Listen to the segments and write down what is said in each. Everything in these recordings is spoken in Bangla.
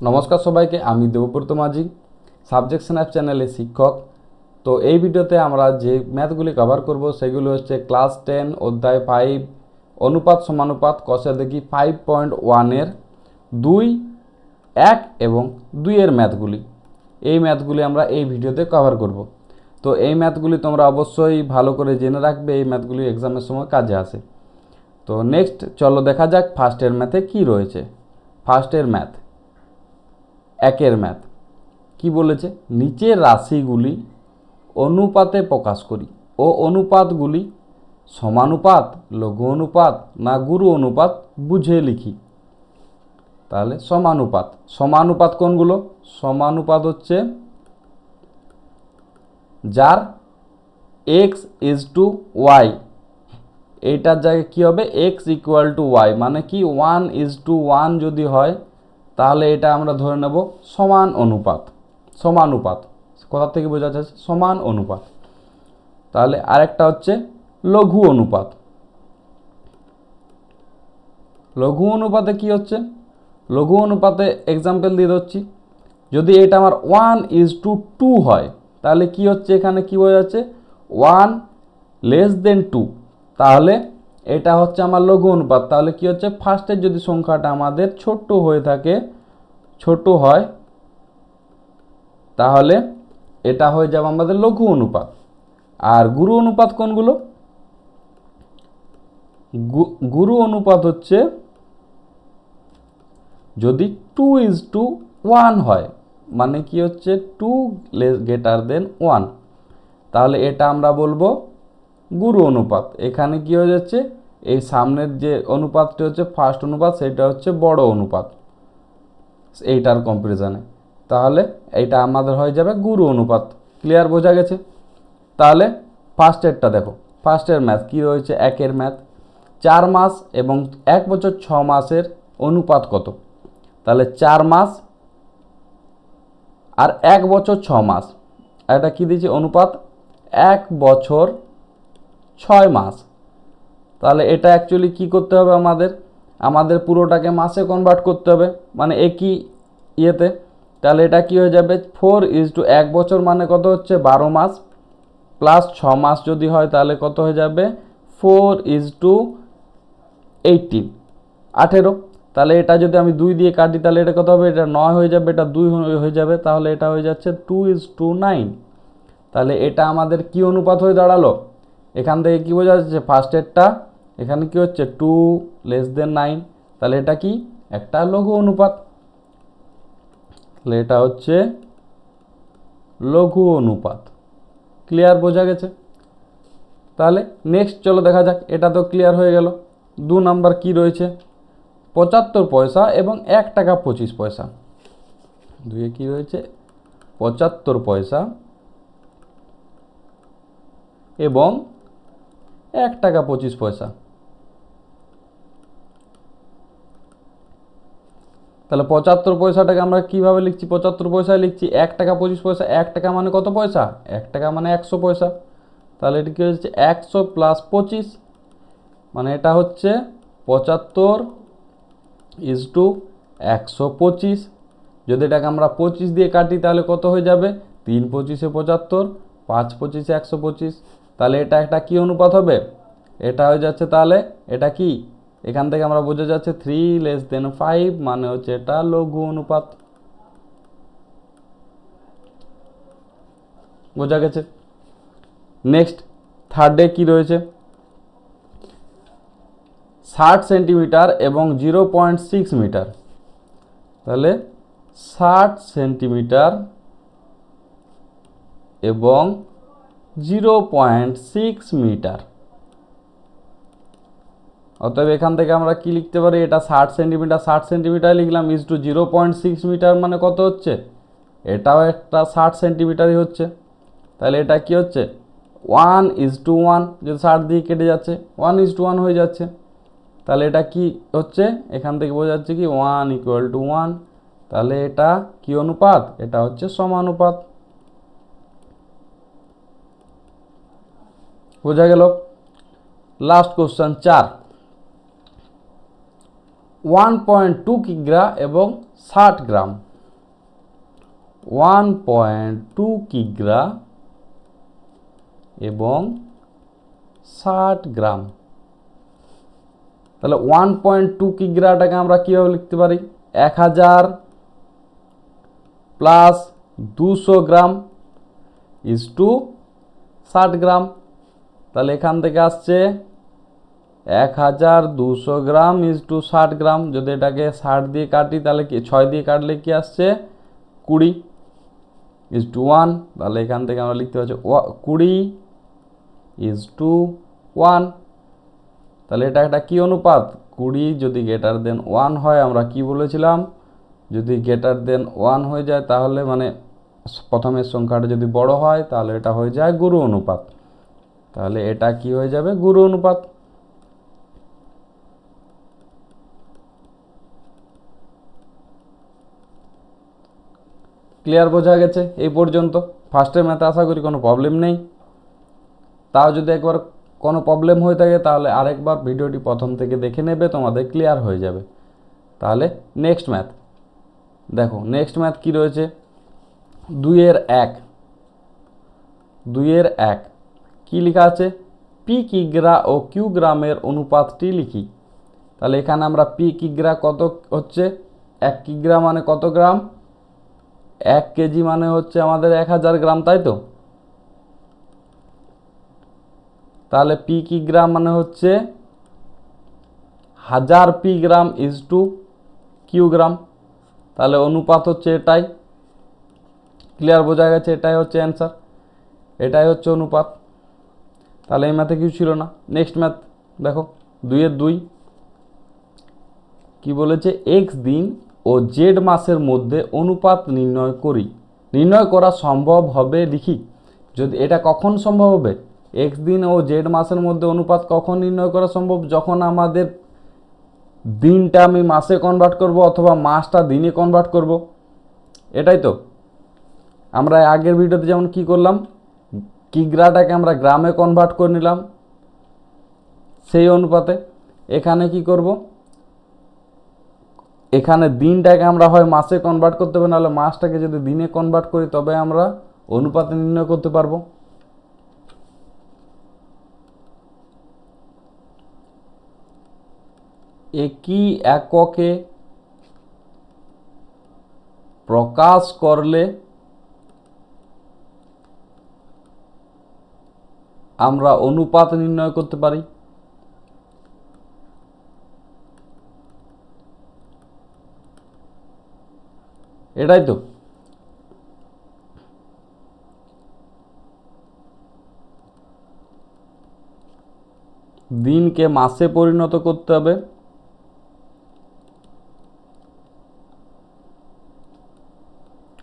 নমস্কার সবাইকে, আমি দেবব্রত মাঝি, সাবজেকশন অ্যাপ চ্যানেলের শিক্ষক। তো এই ভিডিওতে আমরা যে ম্যাথগুলি কভার করব সেগুলো হচ্ছে ক্লাস 10 অধ্যায় 5 অনুপাত সমানুপাত কষে দেখি 5.1-এর 2, 1 এবং 2-এর ম্যাথগুলি। এই ম্যাথগুলি আমরা এই ভিডিওতে কভার করব। তো এই ম্যাথগুলি তোমরা অবশ্যই ভালো করে জেনে রাখবে, এই ম্যাথগুলি এক্সামের সময় কাজে আসে। তো নেক্সট চলো দেখা যাক ফার্স্টের ম্যাথে কি রয়েছে। ফার্স্টের ম্যাথ, একের ম্যাথ কি বলেছে, নিচের রাশিগুলি অনুপাতে প্রকাশ করি ও অনুপাতগুলি সমানুপাত, লঘু অনুপাত না গুরু অনুপাত বুঝে লিখি। তাহলে সমানুপাত, সমানুপাত কোনগুলো? সমানুপাত হচ্ছে যার x:y, এইটার জায়গায় কী হবে, x=y, মানে কি 1:1 যদি হয় তাহলে এটা আমরা ধরে নেব সমান অনুপাত। সমানুপাত কোথা থেকে বোঝা যাচ্ছে? সমান অনুপাত। তাহলে আরেকটা হচ্ছে লঘু অনুপাত। লঘু অনুপাতে কি হচ্ছে? লঘু অনুপাতে এক্সাম্পল দিয়ে দিচ্ছি, যদি এটা আমার 1:2 হয় তাহলে কি হচ্ছে, এখানে কি বোঝা যাচ্ছে 1<2, তাহলে এটা হচ্ছে আমার লঘু অনুপাত। তাহলে কি হচ্ছে, ফার্স্টের যদি সংখ্যাটা আমাদের ছোট হয়ে থাকে, ছোট হয়, তাহলে এটা হয়ে যাবে আমাদের লঘু অনুপাত। আর গুরু অনুপাত কোনগুলো? গুরু অনুপাত হচ্ছে যদি 2:1 হয়, মানে কি হচ্ছে 2<1, তাহলে এটা আমরা বলবো গুরু অনুপাত। এখানে কি হয়ে যাচ্ছে, এই সামনের যে অনুপাতটি হচ্ছে ফার্স্ট অনুপাত, সেটা হচ্ছে বড় অনুপাত এইটার কম্পারিজনে, তাহলে এইটা আমাদের হয়ে যাবে গুরু অনুপাত। ক্লিয়ার, বোঝা গেছে? তাহলে ফার্স্টেরটা দেখো, ফার্স্টের ম্যাথ কি রয়েছে, একের ম্যাথ, 4 মাস এবং 1 বছর 6 মাসের অনুপাত কত? তাহলে 4 মাস আর 1 বছর 6 মাস, এটা কি দিয়েছে অনুপাত 1 বছর 6 মাস। তাহলে এটা অ্যাকচুয়ালি কি করতে হবে, আমাদের পুরোটাকে মাসে কনভার্ট করতে হবে, মানে একই ইয়েতে। তাহলে এটা কি হয়ে যাবে 4:1 বছর, মানে কত হচ্ছে 12 মাস, প্লাস 6 মাস যদি হয় তাহলে কত হয়ে যাবে 4:18, 18। তাহলে এটা যদি আমি 2 দিয়ে কাটি তাহলে এটা কত হবে, এটা 9 হয়ে যাবে, এটা 2 হয়ে যাবে, তাহলে এটা হয়ে যাচ্ছে 2:9। তাহলে এটা আমাদের কি অনুপাত হয়ে দাঁড়ালো? এখান থেকে কি বোঝা যাচ্ছে, ফার্স্টেরটা এখানে কি হচ্ছে 2<9, তাহলে এটা কি একটা লঘু অনুপাত। তাহলে এটা হচ্ছে লঘু অনুপাত। ক্লিয়ার, বোঝা গেছে? তাহলে নেক্সট চলো দেখা যাক, এটা তো ক্লিয়ার হয়ে গেল। 2 নাম্বার কি রয়েছে, 75 পয়সা এবং 1 টাকা 25 পয়সা। দুয়ে কি রয়েছে, 75 পয়সা এবং 1 টাকা 25 পয়সা। তাহলে 75 পয়সাটাকে আমরা কিভাবে লিখছি, 75 পয়সায় লিখছি 1 টাকা 25 পয়সা। 1 টাকা মানে কত পয়সা, 1 টাকা মানে 100 পয়সা। তাহলে এটা কি হচ্ছে 100 + 25, মানে এটা হচ্ছে 75:125। যদি এটাকে আমরা 25 দিয়ে কাটি তাহলে কত হয়ে যাবে, 3×25 = 75, 5×25 = 125। তাহলে এটা একটা কি অনুপাত হবে, এটা হয়ে যাচ্ছে, তাহলে এটা কি, এখান থেকে আমরা বোঝা যাচ্ছে 3<5, মানে হচ্ছে এটা লঘু অনুপাত। বোঝা গেছে? নেক্সট থার্ডে কি রয়েছে, 60 সেন্টিমিটার এবং 0.6 মিটার। তাহলে 60 সেন্টিমিটার এবং 0.6 মিটার। অতএব এখান থেকে আমরা কি লিখতে পারি, এটা 60 সেন্টিমিটার, 60 সেন্টিমিটার লিখলাম, = 0.6 মিটার, মানে কত হচ্ছে, এটাও একটা 60 সেন্টিমিটারই হচ্ছে। তাহলে এটা কি হচ্ছে 1:1, যদি 60 দিয়ে কেটে যাচ্ছে 1:1 হয়ে যাচ্ছে। তাহলে এটা কি হচ্ছে, এখান থেকে বোঝা যাচ্ছে কি 1:1। তাহলে এটা কি অনুপাত, এটা হচ্ছে সমানুপাত। বোঝা গেল? লাস্ট কোশ্চেন 4, 1.2 কিগ্রা এবং 60 গ্রাম। 1.2 কিগ্রা এবং 60 গ্রাম। তাহলে 1.2 কিগ্রাটাকে আমরা কীভাবে লিখতে পারি? 1000 প্লাস 200 গ্রাম ইজ টু 60 গ্রাম। তাহলে এখান থেকে আসছে 1200 গ্রাম ইজ টু 60 গ্রাম। যদি এটাকে 60 দিয়ে কাটি তাহলে কি 6 দিয়ে কাটলে কি আসছে? 20 ইজ টু 1। তাহলে এখান থেকে আমরা লিখতে পারছি 20 ইজ টু 1। তাহলে এটা একটা কী অনুপাত? 20 যদি গ্রেটার দেন 1 হয়, আমরা কি বলেছিলাম? যদি গ্রেটার দেন 1 হয়ে যায় তাহলে মানে প্রথমের সংখ্যাটা যদি বড় হয় তাহলে এটা হয়ে যায় গুরু অনুপাত। তাহলে এটা কি হয়ে যাবে? গুরু অনুপাত। ক্লিয়ার, বোঝা গেছে এই পর্যন্ত? ফার্স্টের ম্যাথে আশা করি কোনো প্রবলেম নেই। তাও যদি একবার কোনো প্রবলেম হয়ে থাকে তাহলে আরেকবার ভিডিওটি প্রথম থেকে দেখে নেবে, তোমাদের ক্লিয়ার হয়ে যাবে। তাহলে নেক্সট ম্যাথ দেখো। নেক্সট ম্যাথ কী রয়েছে? 2-এর 1। 2-এর 1 কী লেখা আছে? পি কিগ্রা ও কিউ গ্রামের অনুপাতটি লিখি। তাহলে এখানে আমরা পি কিগ্রা কত হচ্ছে? 1 কিগ্রা মানে কত গ্রাম? 1 কেজি মানে হচ্ছে আমাদের 1000 গ্রাম, তাই তো? তাহলে পি কিগ্রা মানে হচ্ছে 1000 P gram is to Q gram. তাহলে অনুপাত হচ্ছে এটাই। ক্লিয়ার, বোঝা গেছে? এটাই হচ্ছে অ্যান্সার, এটাই হচ্ছে অনুপাত। তাহলে এই ম্যাথে কিছু ছিল না। নেক্সট ম্যাথ দেখো, 2-এর 2 কি বলেছে? এক্স দিন ও জেড মাসের মধ্যে অনুপাত নির্ণয় করি। নির্ণয় করা সম্ভব হবে লিখি। যদি এটা কখন সম্ভব হবে? এক্স দিন ও জেড মাসের মধ্যে অনুপাত কখন নির্ণয় করা সম্ভব? যখন আমাদের দিনটা আমি মাসে কনভার্ট করব অথবা মাসটা দিনে কনভার্ট করব। এটাই তো আমরা আগের ভিডিওতে যেমন কি করলাম, কিগ্রাটাকে আমরা গ্রামে কনভার্ট করে নিলাম, সেই অনুপাতে এখানে কি করব? এখানে দিনটাকে আমরা হয় মাসে কনভার্ট করতে হবে, নাহলে মাসটাকে যদি দিনে কনভার্ট করি তবে আমরা অনুপাতে নির্ণয় করতে পারবো। একই এককে প্রকাশ করলে আমরা অনুপাত নির্ণয় করতে পারি। এটাই তো। দিনকে মাসে পরিণত করতে হবে,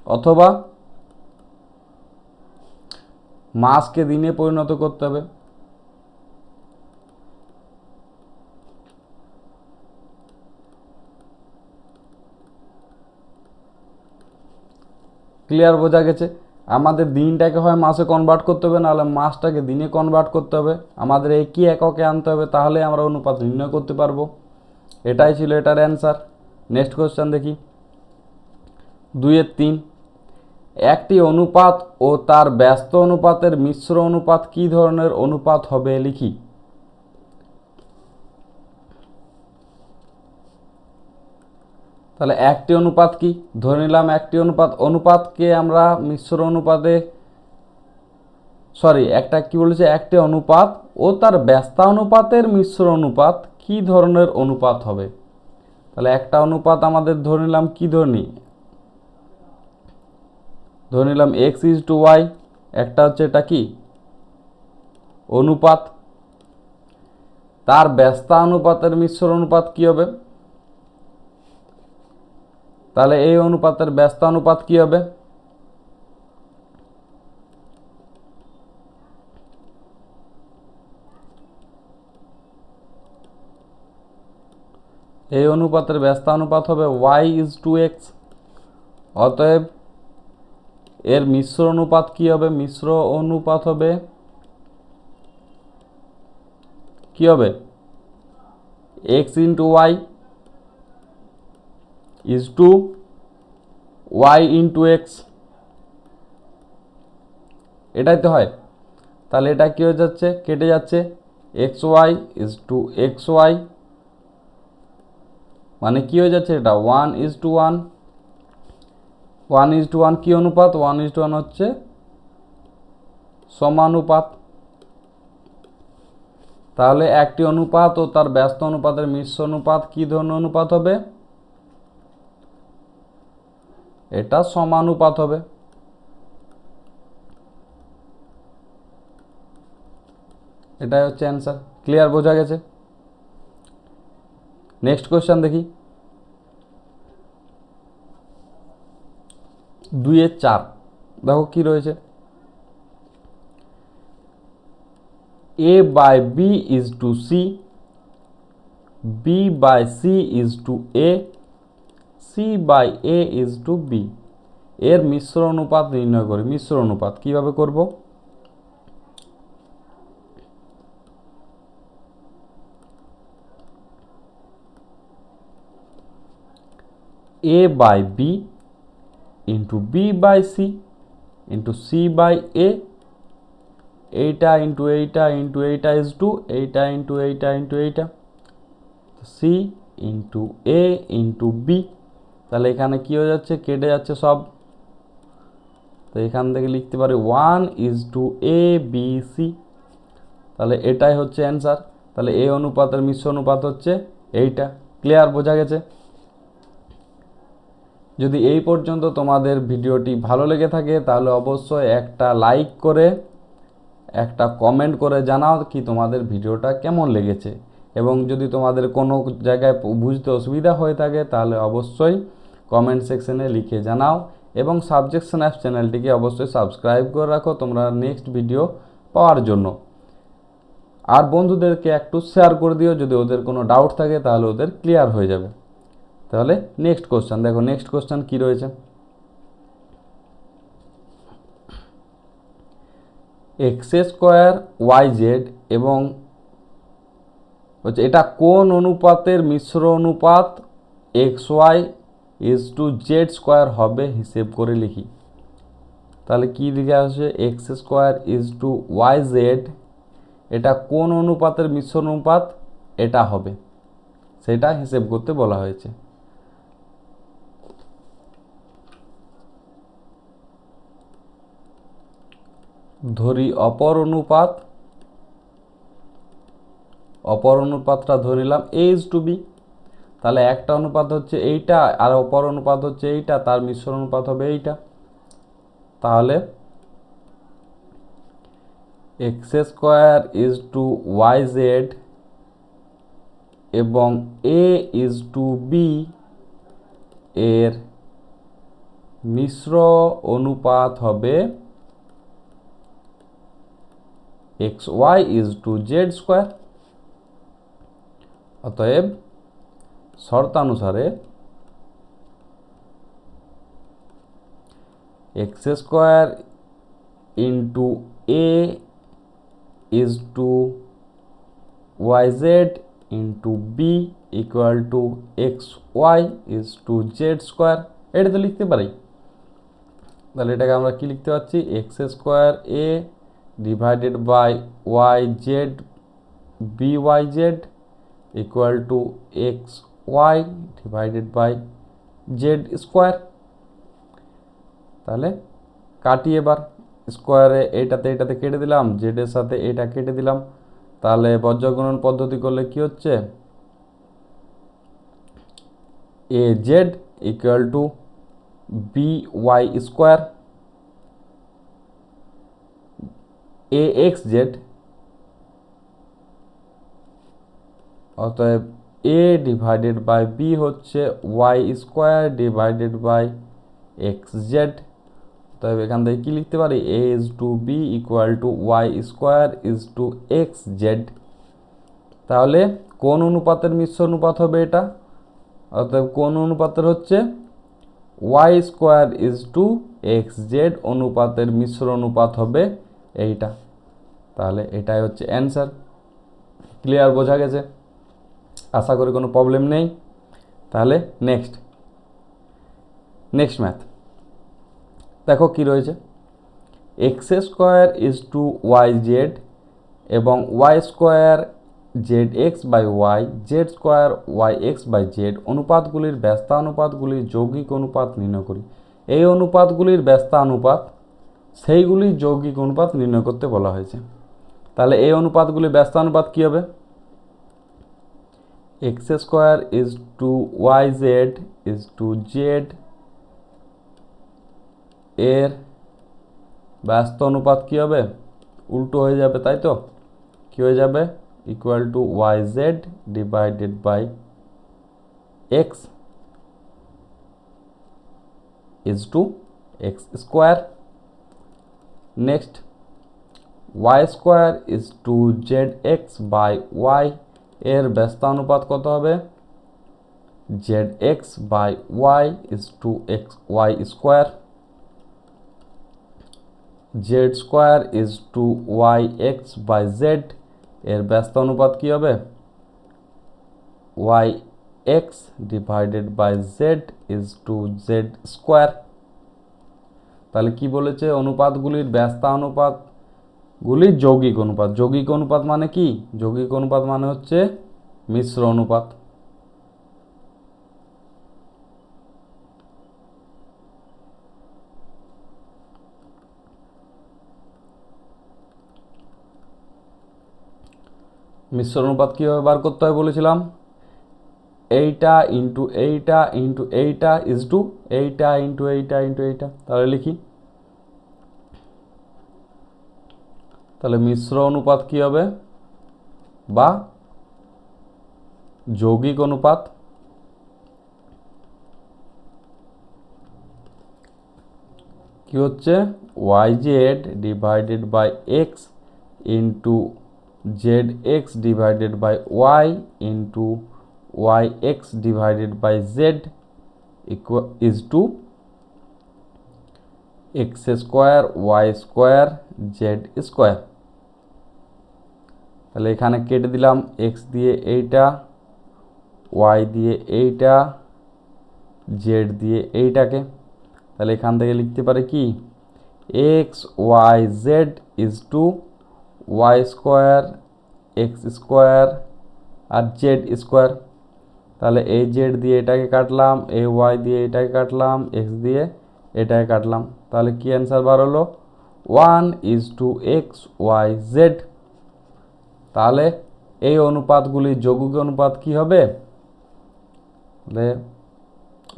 অথবা মাসকে দিনে পরিণত করতে হবে। ক্লিয়ার, বোঝা গেছে? আমাদের দিনটাকে হয় মাসে কনভার্ট করতে হবে, নাহলে মাসটাকে দিনে কনভার্ট করতে হবে। আমাদের একই এককে আনতে হবে, তাহলে আমরা অনুপাত নির্ণয় করতে পারবো। এটাই ছিল এটার অ্যান্সার। নেক্সট কোয়েশ্চেন দেখি, 2-এর 3 একটি অনুপাত ও তার ব্যস্ত অনুপাতের মিশ্র অনুপাত কী ধরনের অনুপাত হবে লিখি। তাহলে একটি অনুপাত কি? ধরে নিলাম একটি অনুপাত। অনুপাতকে আমরা মিশ্র অনুপাতে একটা কি বলেছে? একটি অনুপাত ও তার ব্যস্তানুপাতের মিশ্র অনুপাত কি ধরনের অনুপাত হবে? তাহলে একটা অনুপাত আমাদের ধরে নিলাম, কি ধরে নিলাম এক্স ইজ টু ওয়াই। একটা হচ্ছে এটা কি? অনুপাত। তার ব্যস্তানুপাতের মিশ্র অনুপাত কি হবে? তাহলে এই অনুপাতের ব্যস্তানুপাত কি হবে? এই অনুপাতের ব্যস্তানুপাত হবে y ইজ টু এক্স। অতএব এর মিশ্র অনুপাত কি হবে? মিশ্র অনুপাত হবে কি হবে? X into y is to y into x. এটাই তো হয়। তাহলে এটা কী হয়ে যাচ্ছে, কেটে যাচ্ছে, x y is to x y, মানে কী হয়ে যাচ্ছে এটা 1:1। 1:1 কী অনুপাত, 1:1 হচ্ছে সমানুপাত। তাহলে একটি অনুপাত ও তার ব্যস্ত অনুপাতের মিশ্র অনুপাত কী ধরনের অনুপাত হবে, এটা সমানুপাত হবে। এটাই হচ্ছে অ্যান্সার। ক্লিয়ার, বোঝা গেছে? নেক্সট কোয়েশ্চেন দেখি, 2-4 দেখো কি রয়েছে, a by b is to c, b by c is to a, c by a is to b, এর মিশ্র অনুপাত নির্ণয় করি। মিশ্র অনুপাত কিভাবে করব, a by b into b by c into c by a, এইটা ইন্টু এইটা ইন্টু এইটা ইজ টু এইটা ইন্টু এইটা ইন্টু এইটা, সি ইন্টু এ ইন্টু বি। তাহলে এখানে কী হয়ে যাচ্ছে, কেটে যাচ্ছে সব। তো এখান থেকে লিখতে পারি 1:a b c। তাহলে এটাই হচ্ছে অ্যান্সার। তাহলে এ অনুপাতের মিশ্র অনুপাত হচ্ছে এইটা। ক্লিয়ার, বোঝা গেছে? যদি এই পর্যন্ত তোমাদের ভিডিওটি ভালো লেগে থাকে তাহলে অবশ্যই একটা লাইক করে একটা কমেন্ট করে জানাও কি তোমাদের ভিডিওটা কেমন লেগেছে, এবং যদি তোমাদের কোনো জায়গায় বুঝতে অসুবিধা হয়ে থাকে তাহলে অবশ্যই কমেন্ট সেকশনে লিখে জানাও, এবং সাবজেকশন অ্যাপ চ্যানেলটিকে অবশ্যই সাবস্ক্রাইব করে রাখো তোমরা নেক্সট ভিডিও পাওয়ার জন্য। আর বন্ধুদেরকে একটু শেয়ার করে দিও, যদি ওদের কোনো ডাউট থাকে তাহলে ওদের ক্লিয়ার হয়ে যাবে। তাহলে নেক্সট কোশ্চেন দেখো, নেক্সট কোশ্চেন কী রয়েছে, এক্স স্কোয়ার ওয়াই জেড এবং হচ্ছে এটা কোন অনুপাতের মিশ্র অনুপাত x y is to z square হবে হিসেব করে লিখি। তাহলে কী লিখে আসে, x square is to y z, এটা কোন অনুপাতের মিশ্র অনুপাত এটা হবে, সেটা হিসেব করতে বলা হয়েছে। ধরি অপর অনুপাতটা ধরে নিলাম a is to b। তাহলে একটা অনুপাত হচ্ছে এইটা আর অপর অনুপাত হচ্ছে এইটা, তার মিশ্র অনুপাত হবে এইটা। তাহলে x square is to y z এবং a ইজ টু বি এর মিশ্র অনুপাত হবে x y is to z square. অতএব শর্তানুসারে x square into a is to y z into b equal to x y is to z square. এটা তো লিখতে পারি। তাহলে এটাকে আমরা কি লিখতে পারছি, x square a divided by y z b y z equal to x y divided by z square. তাহলে কাটি এবার, স্কোয়ারে এইটাতে এইটাতে কেটে দিলাম, জেডের সাথে এটা কেটে দিলাম। তাহলে বজ্রগুণন পদ্ধতি করলে কি হচ্ছে, a z equal to b y square, a x z, অতএব এ ডিভাইডেড বাই বি হচ্ছে y square divided by x z. তবে এখান থেকে কী লিখতে পারি, a is to b equal to y square is to x z. তাহলে কোন অনুপাতের মিশ্র অনুপাত হবে এটা, অতএব কোন অনুপাতের হচ্ছে y square is to x z অনুপাতের মিশ্র অনুপাত হবে এইটা। তাহলে এটাই হচ্ছে অ্যান্সার। ক্লিয়ার, বোঝা গেছে? আশা করি কোনো প্রবলেম নেই। তাহলে নেক্সট ম্যাথ দেখো কি রয়েছে, x square is to y z এবং y square z x by y z square y x by z অনুপাতগুলির ব্যস্তানুপাতগুলির যৌগিক অনুপাত নির্ণয় করি। এই অনুপাতগুলির ব্যস্তানুপাত সেইগুলির যৌগিক অনুপাত নির্ণয় করতে বলা হয়েছে। তাহলে এই অনুপাতগুলির ব্যস্তানুপাত কী হবে? X square is to y z is to z এর ব্যস্ত অনুপাত কী হবে? উল্টো হয়ে যাবে, তাই তো? কী হয়ে যাবে? Equal to y z divided by x is to x square. Next, y square is to z x by y এর ব্যস্তানুপাত কত হবে? Z x by y is to x y square. Z square is to y x by z এর ব্যস্ত অনুপাত কী হবে? Y x divided by z is to z square. তাহলে কি বলেছে? অনুপাতগুলির ব্যস্তানুপাতগুলির যৌগিক অনুপাত। যৌগিক অনুপাত মানে কি? যৌগিক অনুপাত মানে হচ্ছে মিশ্র অনুপাত। মিশ্র অনুপাত কীভাবে বার করতে হয় বলেছিলাম? এইটা ইন্টু এইটা ইন্টু এইটা ইজ টু এইটা ইন্টু এইটা ইন্টু এইটা। তাহলে লিখি, তাহলে মিশ্র অনুপাত কী হবে? বা যৌগিক অনুপাত কি হচ্ছে? Y z divided by x into z x divided by y into y x divided by z is to x square y square z square. তাহলে এখানে কেটে দিলাম এক্স দিয়ে এইটা, ওয়াই দিয়ে এইটা, জেড দিয়ে এইটাকে। তাহলে এখান থেকে লিখতে পারে কি? X y z is to y square x square আর জেড স্কোয়ার। তাহলে এই জেড দিয়ে এটাকে কাটলাম, এই ওয়াই দিয়ে এটাকে কাটলাম, এক্স দিয়ে এটাকে কাটলাম। তাহলে কি অ্যান্সার বার হলো? 1:x Y Z. তাহলে এই অনুপাতগুলির যৌগিক অনুপাত কি হবে?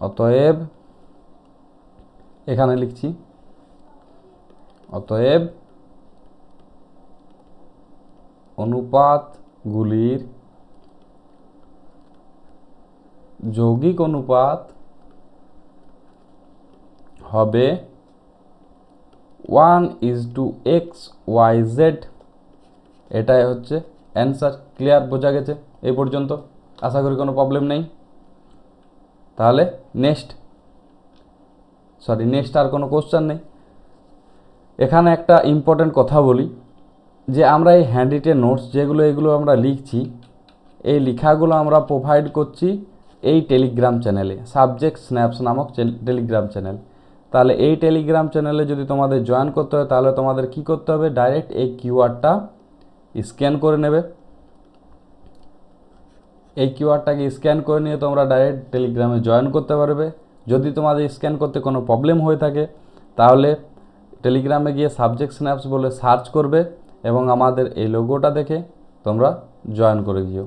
অতএব এখানে লিখছি, অতএব অনুপাতগুলির যৌগিক অনুপাত হবে 1:x ওয়াই জেড। এটাই হচ্ছে অ্যান্সার। ক্লিয়ার? বোঝা গেছে এই পর্যন্ত? আশা করি কোনো প্রবলেম নেই। তাহলে নেক্সট আর কোনো কোশ্চেন নেই। এখানে একটা ইম্পর্টেন্ট কথা বলি, যে আমরা এই হ্যান্ডরিটেন নোটস এগুলো আমরা লিখছি, এই লেখাগুলো আমরা প্রোভাইড করছি এই টেলিগ্রাম চ্যানেলে, সাবজেক্ট স্ন্যাপস নামক টেলিগ্রাম চ্যানেল। তাহলে এই টেলিগ্রাম চ্যানেলে যদি তোমাদের জয়েন করতে হয়, তাহলে তোমাদের কি করতে হবে? ডাইরেক্ট এই কিউআরটা স্ক্যান করে নেবে। এই কিউআরটাকে স্ক্যান করে নিয়ে তোমরা ডাইরেক্ট টেলিগ্রামে জয়েন করতে পারবে। যদি তোমাদের স্ক্যান করতে কোনো প্রবলেম হয়ে থাকে, তাহলে টেলিগ্রামে গিয়ে সাবজেক্ট স্ন্যাপস বলে সার্চ করবে এবং আমাদের এই লোগোটা দেখে তোমরা জয়েন করে দিও।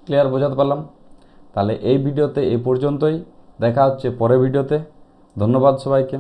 ক্লিয়ার? বোঝাতে পারলাম? তাহলে এই ভিডিওতে এই পর্যন্তই। দেখা হচ্ছে পরের ভিডিওতে। ধন্যবাদ সবাইকে।